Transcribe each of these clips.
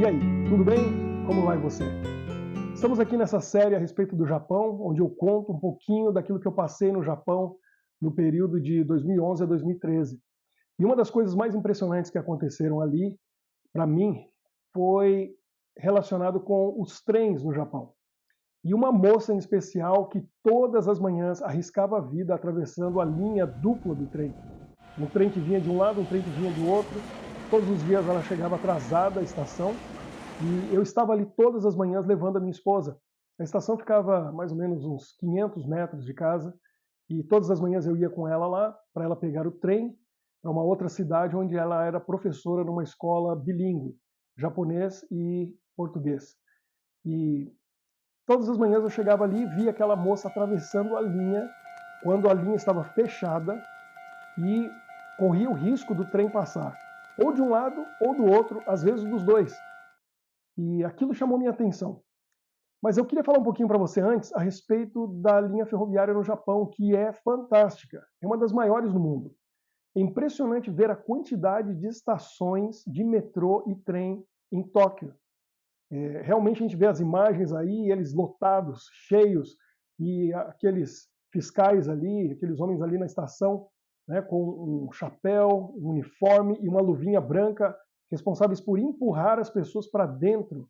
E aí, tudo bem? Como vai você? Estamos aqui nessa série a respeito do Japão, onde eu conto um pouquinho daquilo que eu passei no Japão no período de 2011 a 2013. E uma das coisas mais impressionantes que aconteceram ali, para mim, foi relacionado com os trens no Japão. E uma moça em especial que todas as manhãs arriscava a vida atravessando a linha dupla do trem. Um trem que vinha de um lado, um trem que vinha do outro. Todos os dias ela chegava atrasada à estação e eu estava ali todas as manhãs levando a minha esposa. A estação ficava mais ou menos uns 500 metros de casa e todas as manhãs eu ia com ela lá para ela pegar o trem para uma outra cidade onde ela era professora numa escola bilíngue, japonês e português. E todas as manhãs eu chegava ali e via aquela moça atravessando a linha quando a linha estava fechada e corria o risco do trem passar, ou de um lado ou do outro, às vezes dos dois. E aquilo chamou minha atenção. Mas eu queria falar um pouquinho para você antes a respeito da linha ferroviária no Japão, que é fantástica, é uma das maiores do mundo. É impressionante ver a quantidade de estações de metrô e trem em Tóquio. Realmente a gente vê as imagens aí, eles lotados, cheios, e aqueles fiscais ali, aqueles homens ali na estação, né, com um chapéu, um uniforme e uma luvinha branca, responsáveis por empurrar as pessoas para dentro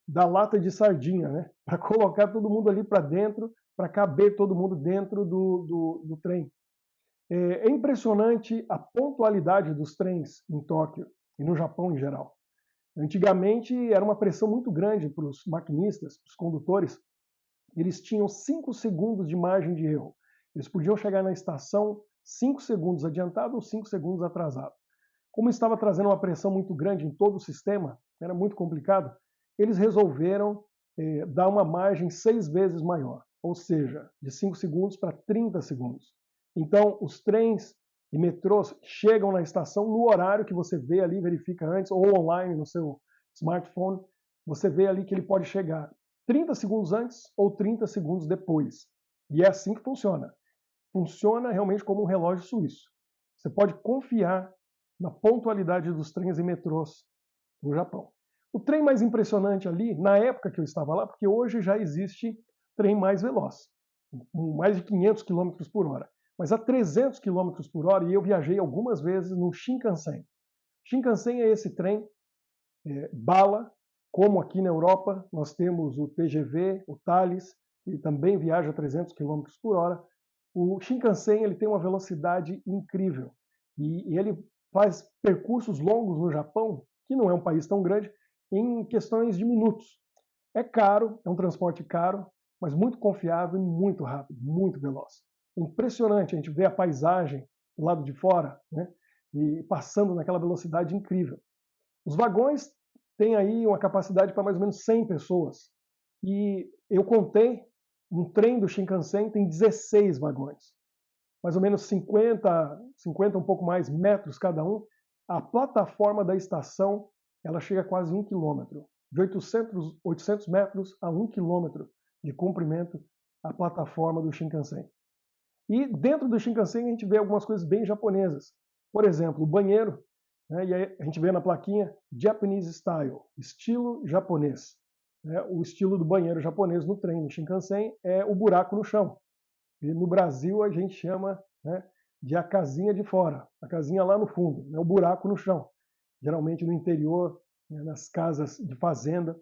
da lata de sardinha, né, para colocar todo mundo ali para dentro, para caber todo mundo dentro do trem. É impressionante a pontualidade dos trens em Tóquio e no Japão em geral. Antigamente era uma pressão muito grande para os maquinistas, para os condutores. Eles tinham 5 segundos de margem de erro. Eles podiam chegar na estação 5 segundos adiantado ou 5 segundos atrasado. Como estava trazendo uma pressão muito grande em todo o sistema, era muito complicado, eles resolveram dar uma margem 6 vezes maior, ou seja, de 5 segundos para 30 segundos. Então, os trens e metrôs chegam na estação no horário que você vê ali, verifica antes, ou online no seu smartphone, você vê ali que ele pode chegar 30 segundos antes ou 30 segundos depois. E é assim que funciona. Funciona realmente como um relógio suíço. Você pode confiar na pontualidade dos trens e metrôs no Japão. O trem mais impressionante ali, na época que eu estava lá, porque hoje já existe trem mais veloz, com mais de 500 km por hora. Mas a 300 km por hora, e eu viajei algumas vezes no Shinkansen. Shinkansen é esse trem bala, como aqui na Europa nós temos o TGV, o Thales, que também viaja a 300 km por hora. O Shinkansen ele tem uma velocidade incrível e ele faz percursos longos no Japão, que não é um país tão grande, em questões de minutos. É caro, é um transporte caro, mas muito confiável e muito rápido, muito veloz. Impressionante, a gente vê a paisagem do lado de fora, né? E passando naquela velocidade incrível. Os vagões têm aí uma capacidade para mais ou menos 100 pessoas. E eu contei, um trem do Shinkansen tem 16 vagões. Mais ou menos 50 um pouco mais metros cada um. A plataforma da estação, ela chega a quase 1 quilômetro. De 800 metros a 1 quilômetro de comprimento a plataforma do Shinkansen. E dentro do Shinkansen a gente vê algumas coisas bem japonesas. Por exemplo, o banheiro, né, e aí a gente vê na plaquinha Japanese Style, estilo japonês. Né, o estilo do banheiro japonês no trem, no Shinkansen, é o buraco no chão. E no Brasil a gente chama, né, de a casinha de fora, a casinha lá no fundo, né, o buraco no chão. Geralmente no interior, né, nas casas de fazenda,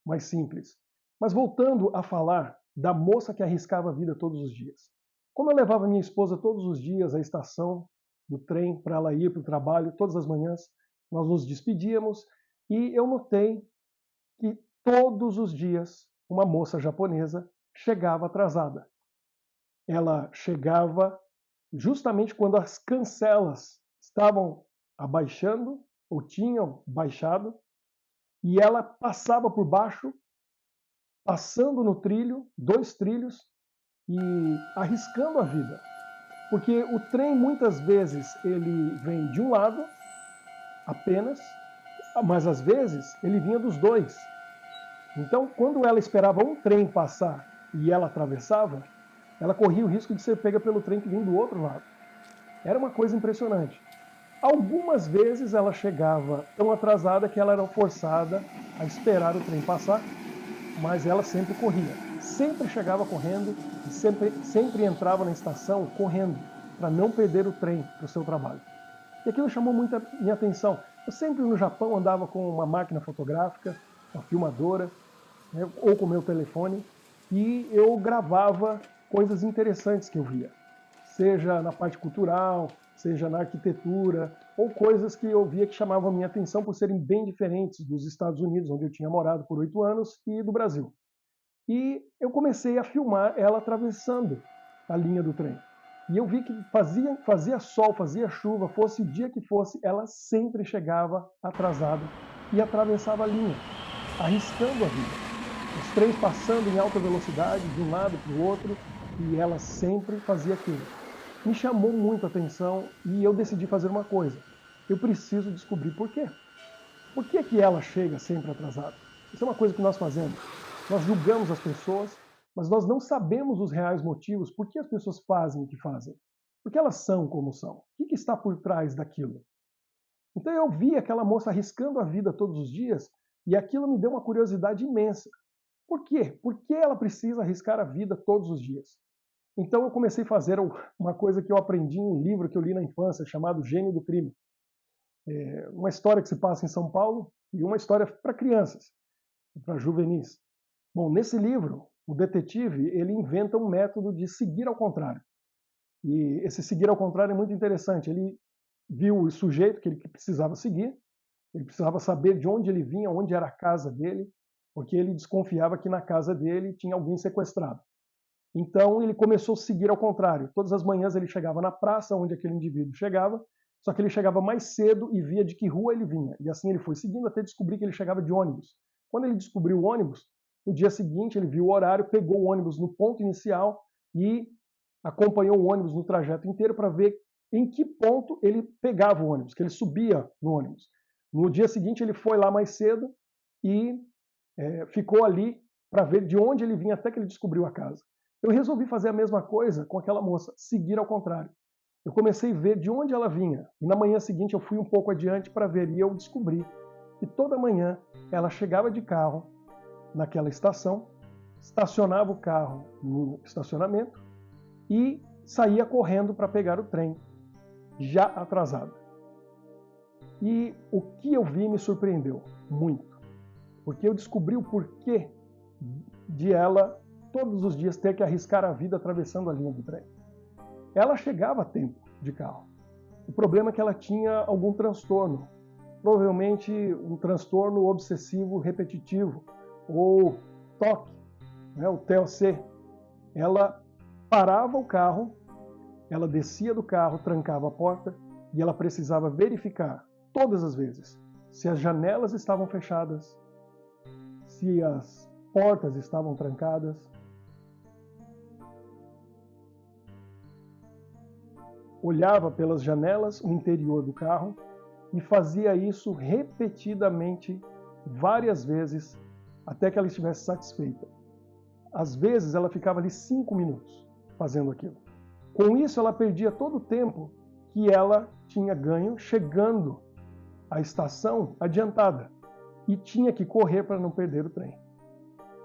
mais simples. Mas voltando a falar da moça que arriscava a vida todos os dias. Como eu levava minha esposa todos os dias à estação do trem para ela ir para o trabalho, todas as manhãs, nós nos despedíamos e eu notei que todos os dias uma moça japonesa chegava atrasada. Ela chegava justamente quando as cancelas estavam abaixando ou tinham baixado e ela passava por baixo, passando no trilho, 2 trilhos, e arriscando a vida. Porque o trem, muitas vezes, ele vem de um lado apenas, mas às vezes ele vinha dos dois. Então, quando ela esperava um trem passar e ela atravessava, ela corria o risco de ser pega pelo trem que vinha do outro lado. Era uma coisa impressionante. Algumas vezes ela chegava tão atrasada que ela era forçada a esperar o trem passar, mas ela sempre corria. Sempre chegava correndo e sempre entrava na estação correndo, para não perder o trem para o seu trabalho. E aquilo chamou muito a minha atenção. Eu sempre no Japão andava com uma máquina fotográfica, uma filmadora, né, ou com o meu telefone, e eu gravava coisas interessantes que eu via, seja na parte cultural, seja na arquitetura, ou coisas que eu via que chamavam a minha atenção por serem bem diferentes dos Estados Unidos, onde eu tinha morado por 8 anos, e do Brasil. E eu comecei a filmar ela atravessando a linha do trem. E eu vi que fazia sol, fazia chuva, fosse o dia que fosse, ela sempre chegava atrasada e atravessava a linha, arriscando a vida. Os trens passando em alta velocidade, de um lado para o outro, e ela sempre fazia aquilo. Me chamou muito a atenção e eu decidi fazer uma coisa. Eu preciso descobrir por quê. Por que que ela chega sempre atrasada? Isso é uma coisa que nós fazemos. Nós julgamos as pessoas, mas nós não sabemos os reais motivos por que as pessoas fazem o que fazem. Por que elas são como são? O que está por trás daquilo? Então eu vi aquela moça arriscando a vida todos os dias e aquilo me deu uma curiosidade imensa. Por quê? Por que ela precisa arriscar a vida todos os dias? Então eu comecei a fazer uma coisa que eu aprendi em um livro que eu li na infância, chamado Gênio do Crime. Uma história que se passa em São Paulo e uma história para crianças, para juvenis. Bom, nesse livro, o detetive ele inventa um método de seguir ao contrário. E esse seguir ao contrário é muito interessante. Ele viu o sujeito que ele precisava seguir, ele precisava saber de onde ele vinha, onde era a casa dele, porque ele desconfiava que na casa dele tinha alguém sequestrado. Então ele começou a seguir ao contrário. Todas as manhãs ele chegava na praça onde aquele indivíduo chegava, só que ele chegava mais cedo e via de que rua ele vinha. E assim ele foi seguindo até descobrir que ele chegava de ônibus. Quando ele descobriu o ônibus, no dia seguinte ele viu o horário, pegou o ônibus no ponto inicial e acompanhou o ônibus no trajeto inteiro para ver em que ponto ele pegava o ônibus, que ele subia no ônibus. No dia seguinte ele foi lá mais cedo e ficou ali para ver de onde ele vinha até que ele descobriu a casa. Eu resolvi fazer a mesma coisa com aquela moça, seguir ao contrário. Eu comecei a ver de onde ela vinha. E na manhã seguinte eu fui um pouco adiante para ver e eu descobri que toda manhã ela chegava de carro naquela estação, estacionava o carro no estacionamento e saía correndo para pegar o trem, já atrasada. E o que eu vi me surpreendeu muito, porque eu descobri o porquê de ela todos os dias ter que arriscar a vida atravessando a linha do trem. Ela chegava a tempo de carro. O problema é que ela tinha algum transtorno, provavelmente um transtorno obsessivo repetitivo, ou TOC, né, o TOC. Ela parava o carro, ela descia do carro, trancava a porta e ela precisava verificar todas as vezes se as janelas estavam fechadas, se as portas estavam trancadas. Olhava pelas janelas o interior do carro e fazia isso repetidamente, várias vezes, até que ela estivesse satisfeita. Às vezes ela ficava ali 5 minutos fazendo aquilo. Com isso ela perdia todo o tempo que ela tinha ganho chegando à estação adiantada e tinha que correr para não perder o trem.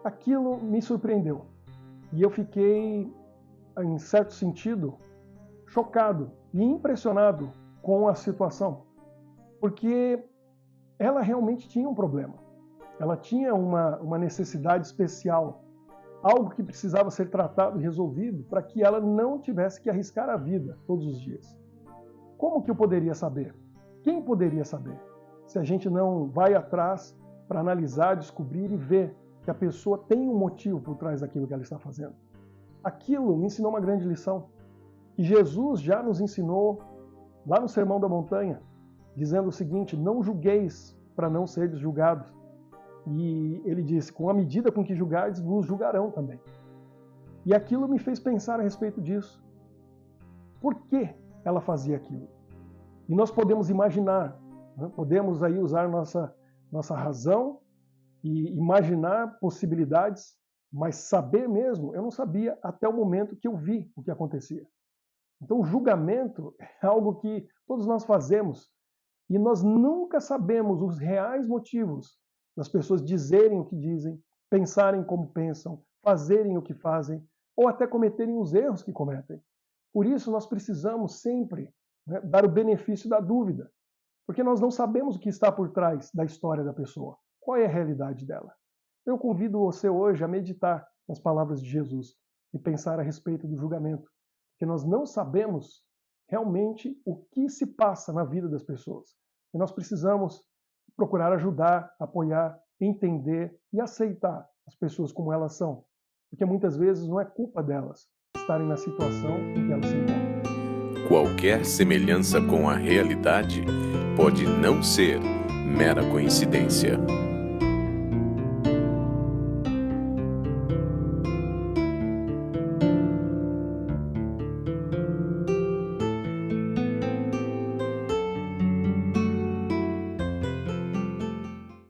Aquilo me surpreendeu e eu fiquei, em certo sentido, chocado e impressionado com a situação, porque ela realmente tinha um problema. Ela tinha uma necessidade especial, algo que precisava ser tratado e resolvido para que ela não tivesse que arriscar a vida todos os dias. Como que eu poderia saber? Quem poderia saber? Se a gente não vai atrás para analisar, descobrir e ver que a pessoa tem um motivo por trás daquilo que ela está fazendo. Aquilo me ensinou uma grande lição, que Jesus já nos ensinou lá no Sermão da Montanha, dizendo o seguinte: não julgueis para não seres julgados. E ele disse: com a medida com que julgardes, vos julgarão também. E aquilo me fez pensar a respeito disso. Por que ela fazia aquilo? E nós podemos imaginar, né? Podemos aí usar nossa razão e imaginar possibilidades, mas saber mesmo, eu não sabia até o momento que eu vi o que acontecia. Então, o julgamento é algo que todos nós fazemos e nós nunca sabemos os reais motivos das pessoas dizerem o que dizem, pensarem como pensam, fazerem o que fazem ou até cometerem os erros que cometem. Por isso, nós precisamos sempre, né, dar o benefício da dúvida, porque nós não sabemos o que está por trás da história da pessoa, qual é a realidade dela. Eu convido você hoje a meditar nas palavras de Jesus e pensar a respeito do julgamento, porque nós não sabemos realmente o que se passa na vida das pessoas. E nós precisamos procurar ajudar, apoiar, entender e aceitar as pessoas como elas são, porque muitas vezes não é culpa delas estarem na situação em que elas se encontram. Qualquer semelhança com a realidade pode não ser mera coincidência.